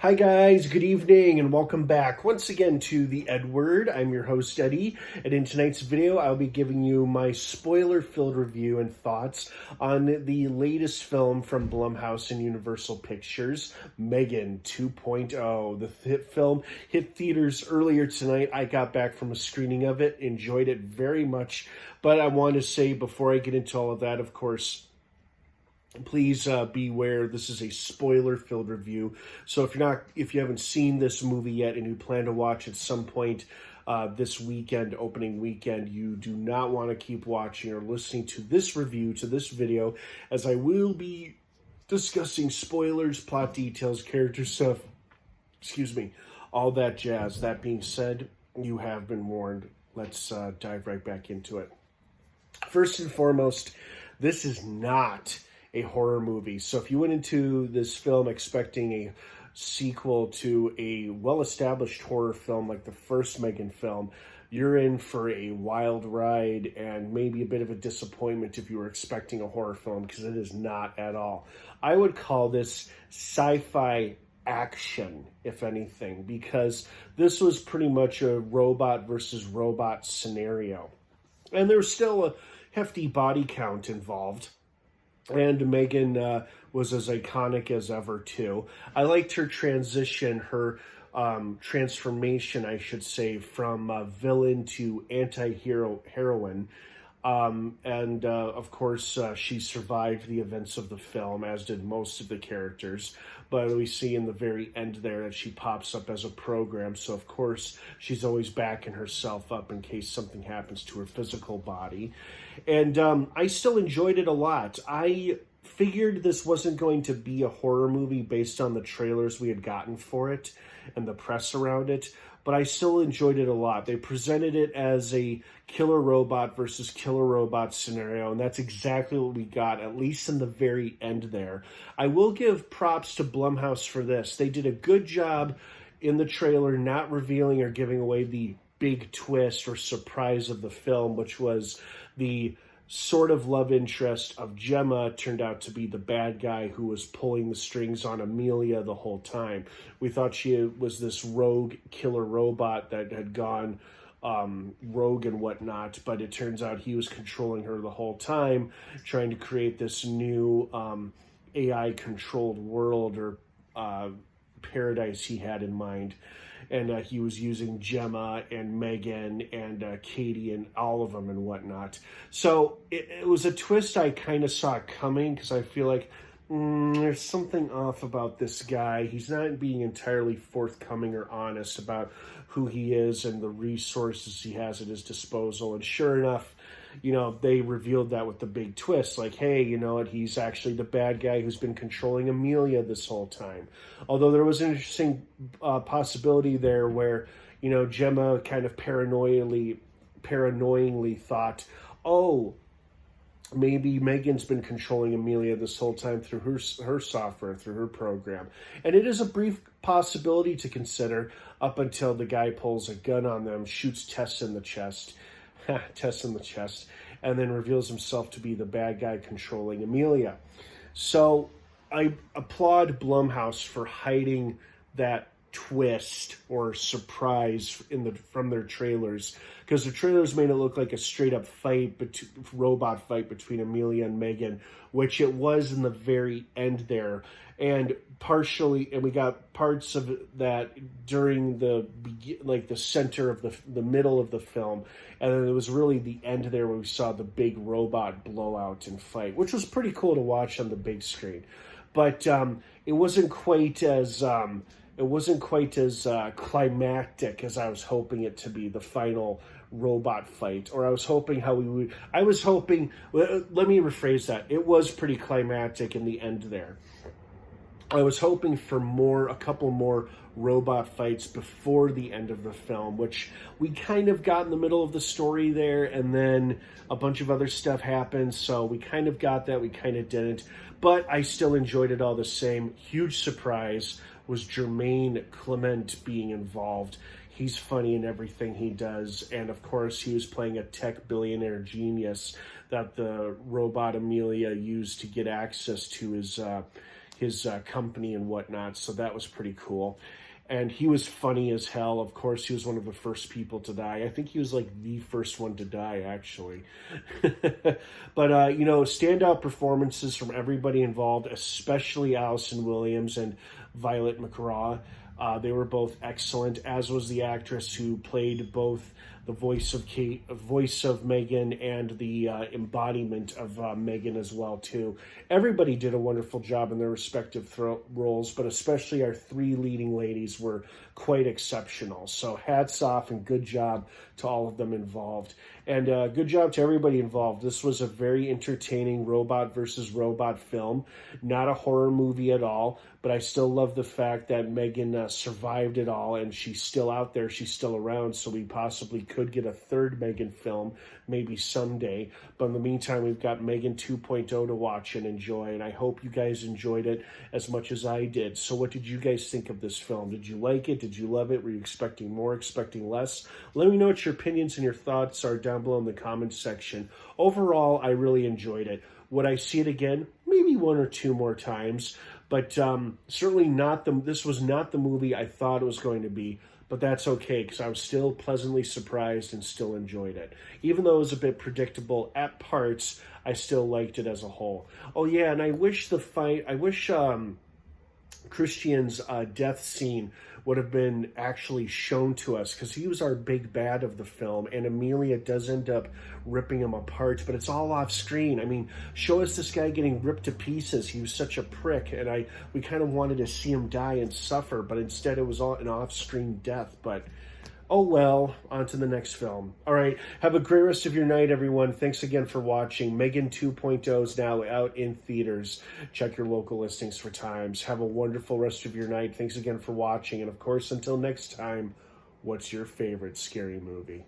Hi guys, good evening and welcome back once again to the EdWord. I'm your host Eddie, and in tonight's video I'll be giving you my spoiler-filled review and thoughts on the latest film from Blumhouse and Universal Pictures, M3GAN 2.0. The film hit theaters earlier tonight. I got back from a screening of it, enjoyed it very much, but I want to say before I get into all of that, of course, please beware, this is a spoiler-filled review. So if you haven't seen this movie yet and you plan to watch at some point this weekend, opening weekend, you do not want to keep watching or listening to this review, to this video, as I will be discussing spoilers, plot details, character stuff, all that jazz. That being said, you have been warned. Let's dive right back into it. First and foremost, this is not a horror movie. So if you went into this film expecting a sequel to a well-established horror film like the first M3GAN film, you're in for a wild ride and maybe a bit of a disappointment if you were expecting a horror film, because it is not at all. I would call this sci-fi action, if anything, because this was pretty much a robot versus robot scenario. And there's still a hefty body count involved. And M3GAN was as iconic as ever, too. I liked her transition, her transformation, I should say, from villain to anti-hero heroine. Of course, she survived the events of the film, as did most of the characters. But we see in the very end there that she pops up as a program. So, of course, she's always backing herself up in case something happens to her physical body. And I still enjoyed it a lot. I figured this wasn't going to be a horror movie based on the trailers we had gotten for it and the press around it, but I still enjoyed it a lot. They presented it as a killer robot versus killer robot scenario, and that's exactly what we got, at least in the very end there. I will give props to Blumhouse for this. They did a good job in the trailer not revealing or giving away the big twist or surprise of the film, which was the sort of love interest of Gemma turned out to be the bad guy who was pulling the strings on Amelia the whole time. We thought she was this rogue killer robot that had gone rogue and whatnot, but it turns out he was controlling her the whole time, trying to create this new AI-controlled world or paradise he had in mind. And he was using Gemma and M3GAN and Katie and all of them and whatnot. So it was a twist I kind of saw coming, because I feel like there's something off about this guy. He's not being entirely forthcoming or honest about who he is and the resources he has at his disposal. And sure enough, they revealed that with the big twist. Like, hey, you know what? He's actually the bad guy who's been controlling Amelia this whole time. Although there was an interesting possibility there where, Gemma kind of paranoidly thought, oh, maybe M3GAN's been controlling Amelia this whole time through her software, through her program. And it is a brief possibility to consider up until the guy pulls a gun on them, shoots Tess in the chest, and then reveals himself to be the bad guy controlling Amelia. So I applaud Blumhouse for hiding that twist or surprise from their trailers, because the trailers made it look like a straight up robot fight between Amelia and M3GAN, which it was in the very end there. And we got parts of that during the center of the middle of the film, and then it was really the end there where we saw the big robot blowout and fight, which was pretty cool to watch on the big screen. But it wasn't quite as climactic as I was hoping it to be, the final robot fight. Or let me rephrase that. It was pretty climactic in the end there. I was hoping for a couple more robot fights before the end of the film, which we kind of got in the middle of the story there, and then a bunch of other stuff happened, so we kind of got that, we kind of didn't, but I still enjoyed it all the same. Huge surprise was Jermaine Clement being involved. He's funny in everything he does, and of course he was playing a tech billionaire genius that the robot Amelia used to get access to his company and whatnot. So that was pretty cool. And he was funny as hell. Of course, he was one of the first people to die. I think he was like the first one to die, actually. But, you know, standout performances from everybody involved, especially Allison Williams and Violet McGraw. They were both excellent, as was the actress who played both the voice of Kate, voice of M3GAN, and the embodiment of M3GAN as well too. Everybody did a wonderful job in their respective roles, but especially our three leading ladies were quite exceptional. So hats off and good job to all of them involved. And good job to everybody involved. This was a very entertaining robot versus robot film. Not a horror movie at all, but I still love the fact that M3GAN survived it all, and she's still out there. She's still around, so we possibly could get a third M3GAN film maybe someday. But in the meantime, we've got M3GAN 2.0 to watch and enjoy, and I hope you guys enjoyed it as much as I did. So what did you guys think of this film? Did you like it? Did you love it? Were you expecting more, expecting less? Let me know what your opinions and your thoughts are down below in the comments section. Overall, I really enjoyed it. Would I see it again? Maybe one or two more times, but certainly not this was not the movie I thought it was going to be, but that's okay because I was still pleasantly surprised and still enjoyed it. Even though it was a bit predictable at parts, I still liked it as a whole. Oh yeah, and I wish Christian's death scene would have been actually shown to us, because he was our big bad of the film, and Amelia does end up ripping him apart, but it's all off screen. I mean, show us this guy getting ripped to pieces. He was such a prick, and we kind of wanted to see him die and suffer, but instead it was all an off-screen death. But oh well, on to the next film. All right, have a great rest of your night, everyone. Thanks again for watching. M3GAN 2.0 is now out in theaters. Check your local listings for times. Have a wonderful rest of your night. Thanks again for watching. And of course, until next time, what's your favorite scary movie?